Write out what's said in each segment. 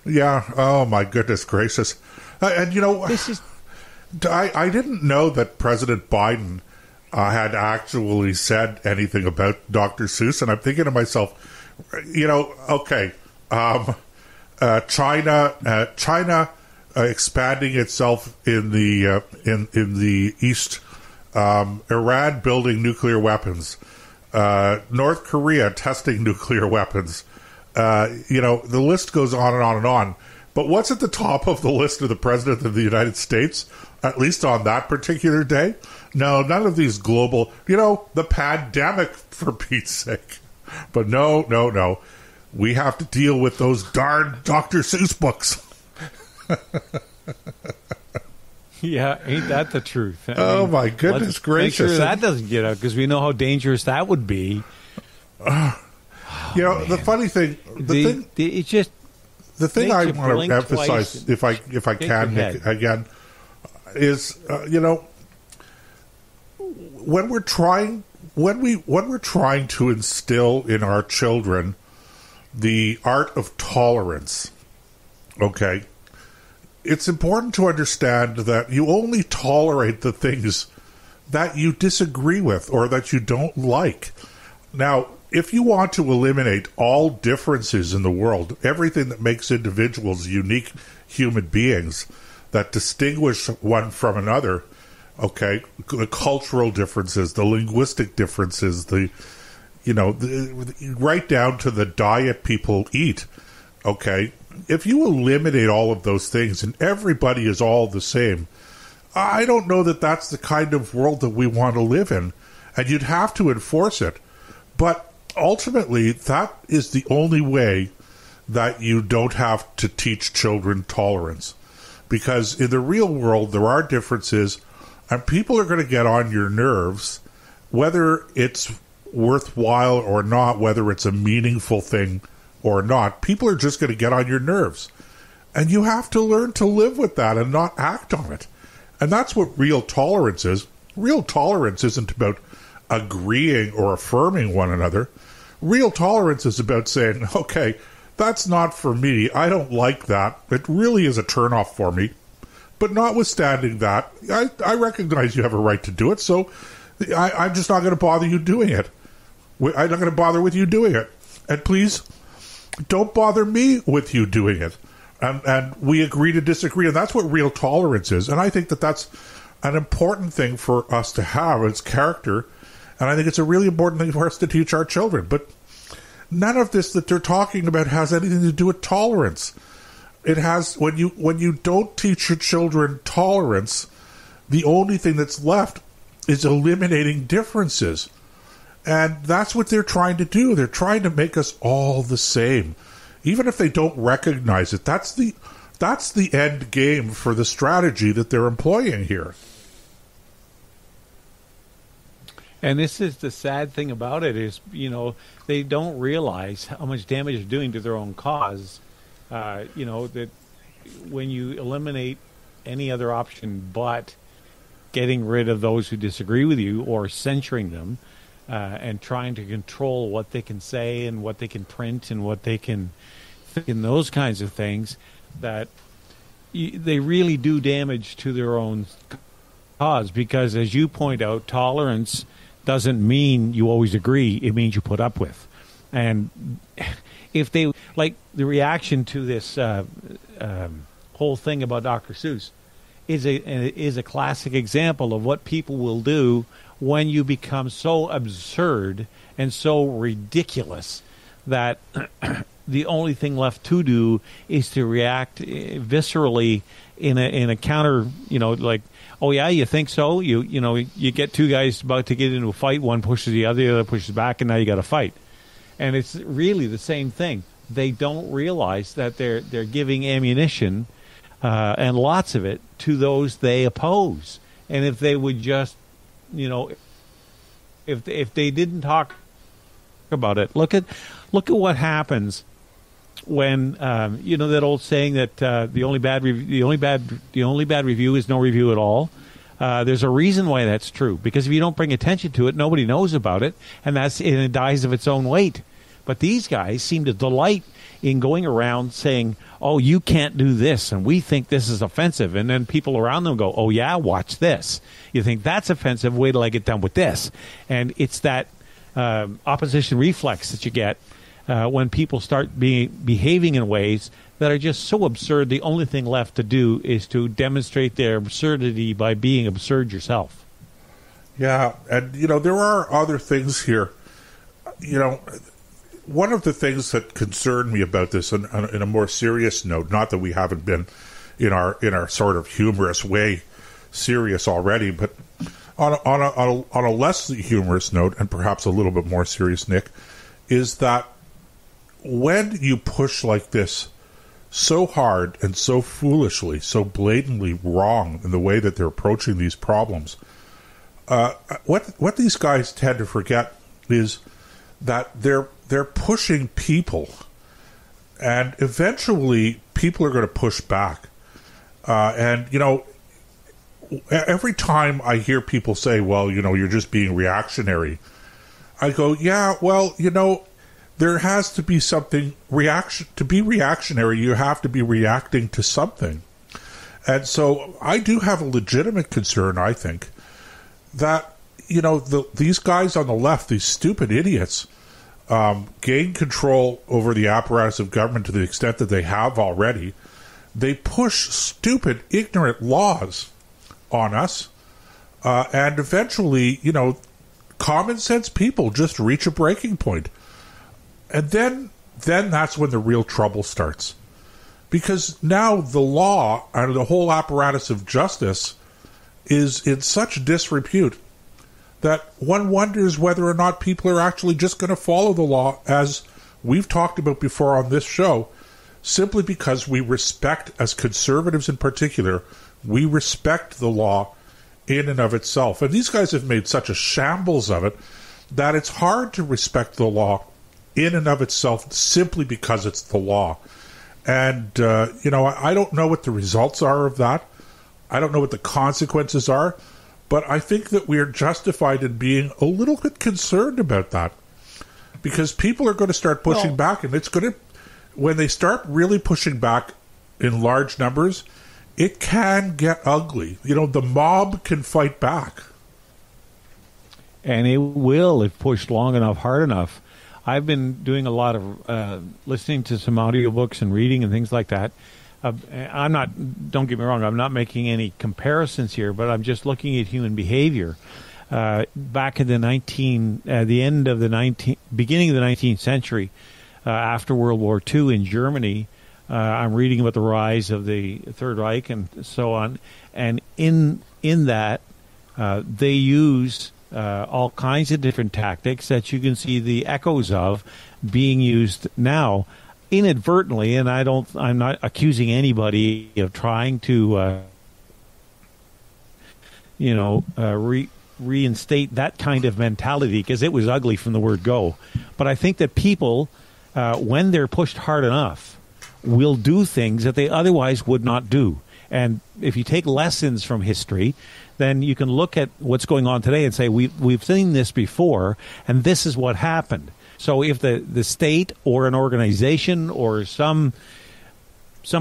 Yeah. Oh, my goodness gracious. And, This is... I didn't know that President Biden had actually said anything about Dr. Seuss, and I'm thinking to myself, okay, China expanding itself in the East, Iran building nuclear weapons, North Korea testing nuclear weapons. The list goes on and on and on. But what's at the top of the list of the President of the United States, at least on that particular day? No, none of these global, the pandemic, for Pete's sake. But no. We have to deal with those darn Dr. Seuss books. Yeah, ain't that the truth? My goodness gracious. Make sure that doesn't get out, because we know how dangerous that would be. The funny thing... The thing I want to emphasize, if I can, Nick, again, is when we're trying to instill in our children the art of tolerance, okay, it's important to understand that you only tolerate the things that you disagree with or that you don't like. Now, if you want to eliminate all differences in the world, everything that makes individuals unique human beings that distinguish one from another, okay, the cultural differences, the linguistic differences, right down to the diet people eat, okay, if you eliminate all of those things and everybody is all the same, I don't know that that's the kind of world that we want to live in, and you'd have to enforce it. But ultimately, that is the only way that you don't have to teach children tolerance. Because in the real world, there are differences, and people are going to get on your nerves, whether it's worthwhile or not, whether it's a meaningful thing or not. People are just going to get on your nerves. And you have to learn to live with that and not act on it. And that's what real tolerance is. Real tolerance isn't about agreeing or affirming one another. Real tolerance is about saying, okay, that's not for me. I don't like that. It really is a turnoff for me. But notwithstanding that, I recognize you have a right to do it, so I'm just not going to bother you doing it. I'm not going to bother with you doing it. And please, don't bother me with you doing it. And we agree to disagree, and that's what real tolerance is. And I think that that's an important thing for us to have as character. And I think it's a really important thing for us to teach our children. But none of this that they're talking about has anything to do with tolerance. It has, when you don't teach your children tolerance, the only thing that's left is eliminating differences. And that's what they're trying to do. They're trying to make us all the same. Even if they don't recognize it, that's the end game for the strategy that they're employing here. And this is the sad thing about it is, they don't realize how much damage they're doing to their own cause. That when you eliminate any other option but getting rid of those who disagree with you or censoring them and trying to control what they can say and what they can print and what they can think and those kinds of things, that they really do damage to their own cause. Because, as you point out, tolerance doesn't mean you always agree. It means you put up with. And if they, like the reaction to this whole thing about Dr. Seuss is a classic example of what people will do when you become so absurd and so ridiculous that the only thing left to do is to react viscerally in a counter, like, oh yeah, you think so? You get two guys about to get into a fight, one pushes the other pushes back, and now you got a fight. And it's really the same thing. They don't realize that they're giving ammunition and lots of it to those they oppose. And if they would just, if they didn't talk about it, look at what happens when that old saying that the only bad review is no review at all. There's a reason why that's true, because if you don't bring attention to it, nobody knows about it, and it dies of its own weight. But these guys seem to delight in going around saying, oh, you can't do this, and we think this is offensive. And then people around them go, oh, yeah, watch this. You think that's offensive, wait till I get done with this. And it's that opposition reflex that you get when people start behaving in ways that are just so absurd. The only thing left to do is to demonstrate their absurdity by being absurd yourself. Yeah, and, there are other things here. One of the things that concerned me about this, in a more serious note, not that we haven't been in our sort of humorous way serious already, but on a less humorous note, and perhaps a little bit more serious, Nick, is that when you push like this so hard and so foolishly, so blatantly wrong in the way that they're approaching these problems, what these guys tend to forget is that they're pushing people, and eventually people are going to push back. And every time I hear people say, well, you're just being reactionary, I go, yeah, well, there has to be something to be reactionary. You have to be reacting to something. And so I do have a legitimate concern, I think, that, these guys on the left, these stupid idiots, gain control over the apparatus of government to the extent that they have already. They push stupid, ignorant laws on us. And eventually, common sense people just reach a breaking point. And then that's when the real trouble starts. Because now the law and the whole apparatus of justice is in such disrepute that one wonders whether or not people are actually just going to follow the law, as we've talked about before on this show, simply because we respect, as conservatives in particular, we respect the law in and of itself. And these guys have made such a shambles of it that it's hard to respect the law in and of itself simply because it's the law. And, I don't know what the results are of that. I don't know what the consequences are. But I think that we are justified in being a little bit concerned about that. Because people are going to start pushing back. And it's going to, when they start really pushing back in large numbers, it can get ugly. The mob can fight back. And it will if pushed long enough, hard enough. I've been doing a lot of listening to some audiobooks and reading and things like that. Don't get me wrong, I'm not making any comparisons here, but I'm just looking at human behavior. Back in beginning of the 19th century, after World War II in Germany, I'm reading about the rise of the Third Reich and so on. And in that, they used all kinds of different tactics that you can see the echoes of being used now inadvertently. And I'm not accusing anybody of trying to, reinstate that kind of mentality, because it was ugly from the word go. But I think that people, when they're pushed hard enough, will do things that they otherwise would not do. And if you take lessons from history, then you can look at what's going on today and say, we've seen this before, and this is what happened. So if the state or an organization or some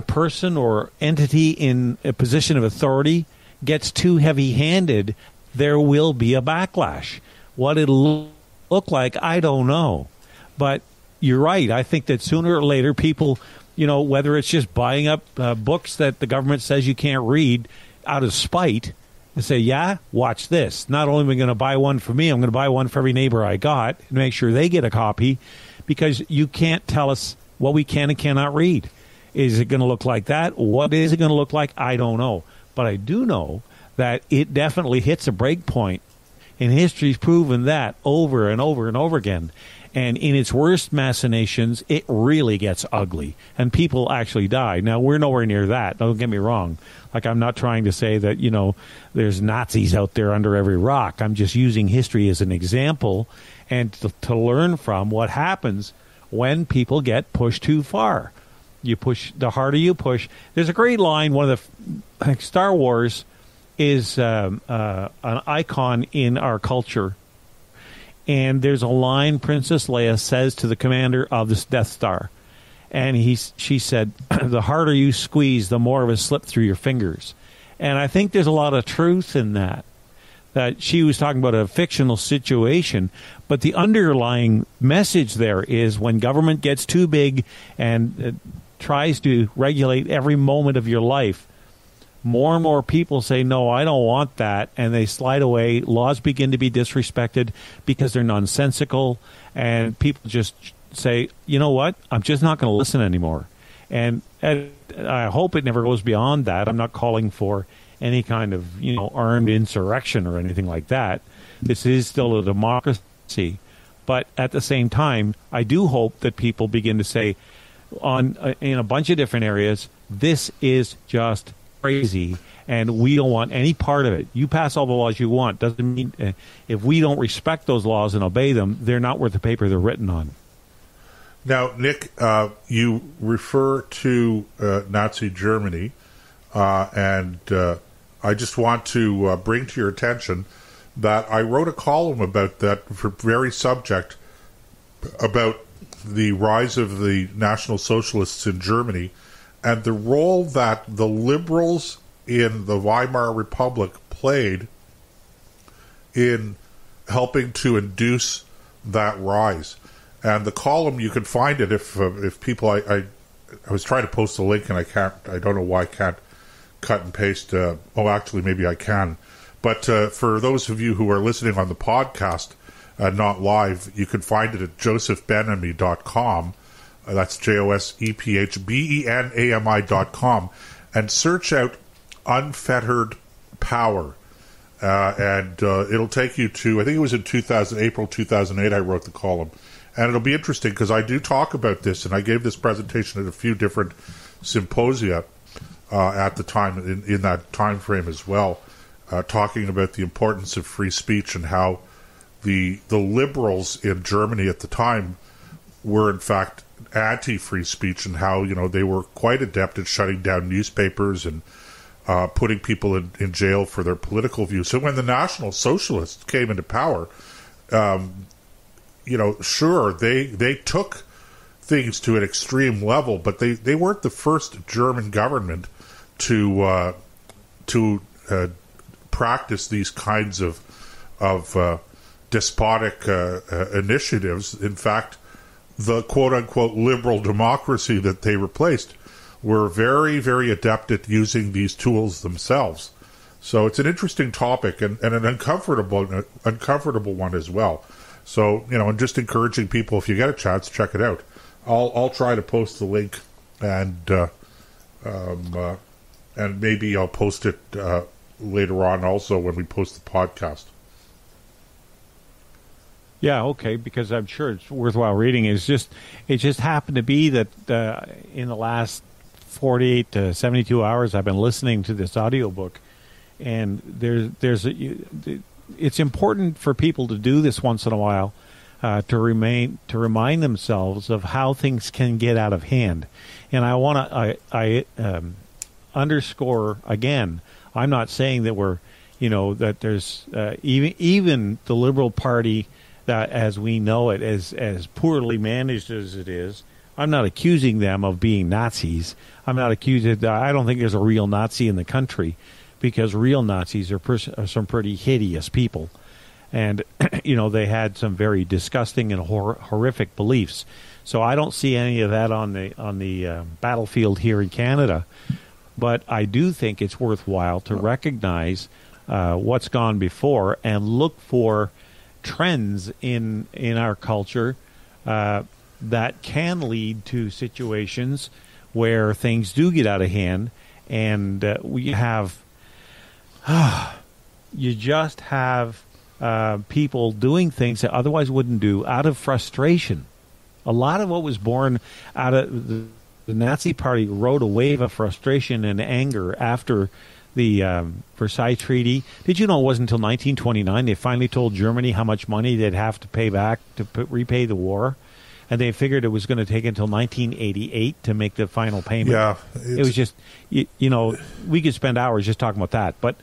person or entity in a position of authority gets too heavy-handed, there will be a backlash. What it'll look like, I don't know. But you're right. I think that sooner or later people, whether it's just buying up books that the government says you can't read out of spite, and say, yeah, watch this. Not only am I going to buy one for me, I'm going to buy one for every neighbor I got and make sure they get a copy, because you can't tell us what we can and cannot read. Is it going to look like that? What is it going to look like? I don't know. But I do know that it definitely hits a break point. And history's proven that over and over and over again. And in its worst machinations, it really gets ugly. And people actually die. Now, we're nowhere near that. Don't get me wrong. Like, I'm not trying to say that, there's Nazis out there under every rock. I'm just using history as an example and to learn from what happens when people get pushed too far. You push, the harder you push. There's a great line, one of the Star Wars is an icon in our culture. And there's a line Princess Leia says to the commander of this Death Star. And she said, the harder you squeeze, the more of it slip through your fingers. And I think there's a lot of truth in that. That she was talking about a fictional situation, but the underlying message there is when government gets too big and tries to regulate every moment of your life, more and more people say, no, I don't want that, and they slide away. Laws begin to be disrespected because they're nonsensical, and people just say, you know what, I'm just not going to listen anymore. And I hope it never goes beyond that. I'm not calling for any kind of, armed insurrection or anything like that. This is still a democracy. But at the same time, I do hope that people begin to say, in a bunch of different areas, this is just crazy, and we don't want any part of it. You pass all the laws you want. Doesn't mean if we don't respect those laws and obey them, they're not worth the paper they're written on. Now, Nick, you refer to Nazi Germany, and I just want to bring to your attention that I wrote a column about that very subject, about the rise of the National Socialists in Germany and the role that the liberals in the Weimar Republic played in helping to induce that rise. And the column, you can find it if people. I was trying to post a link and I can't. I don't know why I can't cut and paste. Actually, maybe I can. But for those of you who are listening on the podcast, not live, you can find it at josephbenamy.com. That's JOSEPHBENAMI.com, and search out Unfettered Power. And it'll take you to, I think it was in April 2008, I wrote the column. And it'll be interesting because I do talk about this, and I gave this presentation at a few different symposia at the time, in that time frame as well, talking about the importance of free speech and how the liberals in Germany at the time were in fact anti-free speech, and how they were quite adept at shutting down newspapers and putting people in jail for their political views. So when the National Socialists came into power, sure, they took things to an extreme level, but they weren't the first German government to practice these kinds of despotic initiatives. In fact, the quote-unquote liberal democracy that they replaced were very, very adept at using these tools themselves. So it's an interesting topic and an uncomfortable one as well. So, and just encouraging people, if you get a chance, check it out. I'll try to post the link, and maybe I'll post it later on also when we post the podcast. Yeah, okay, because I'm sure it's worthwhile reading. It just happened to be that in the last 48 to 72 hours, I've been listening to this audiobook, and it's important for people to do this once in a while, to remind themselves of how things can get out of hand. And I want to underscore again, I'm not saying that we're that there's even the Liberal Party, that as we know it, as poorly managed as it is, I'm not accusing them of being Nazis. I'm not accusing. I don't think there's a real Nazi in the country, because real Nazis are some pretty hideous people, and they had some very disgusting and horrific beliefs. So I don't see any of that on the battlefield here in Canada. But I do think it's worthwhile to recognize what's gone before and look for trends in our culture that can lead to situations where things do get out of hand, and we have you just have people doing things that otherwise wouldn't do out of frustration. A lot of what was born out of the Nazi Party rode a wave of frustration and anger after the Versailles Treaty. Did you know it wasn't until 1929 they finally told Germany how much money they'd have to pay back to repay the war? And they figured it was going to take until 1988 to make the final payment. Yeah. It was just, we could spend hours just talking about that. But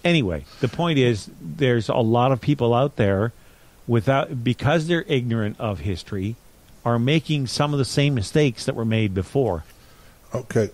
anyway, the point is there's a lot of people out there because they're ignorant of history, are making some of the same mistakes that were made before. Okay.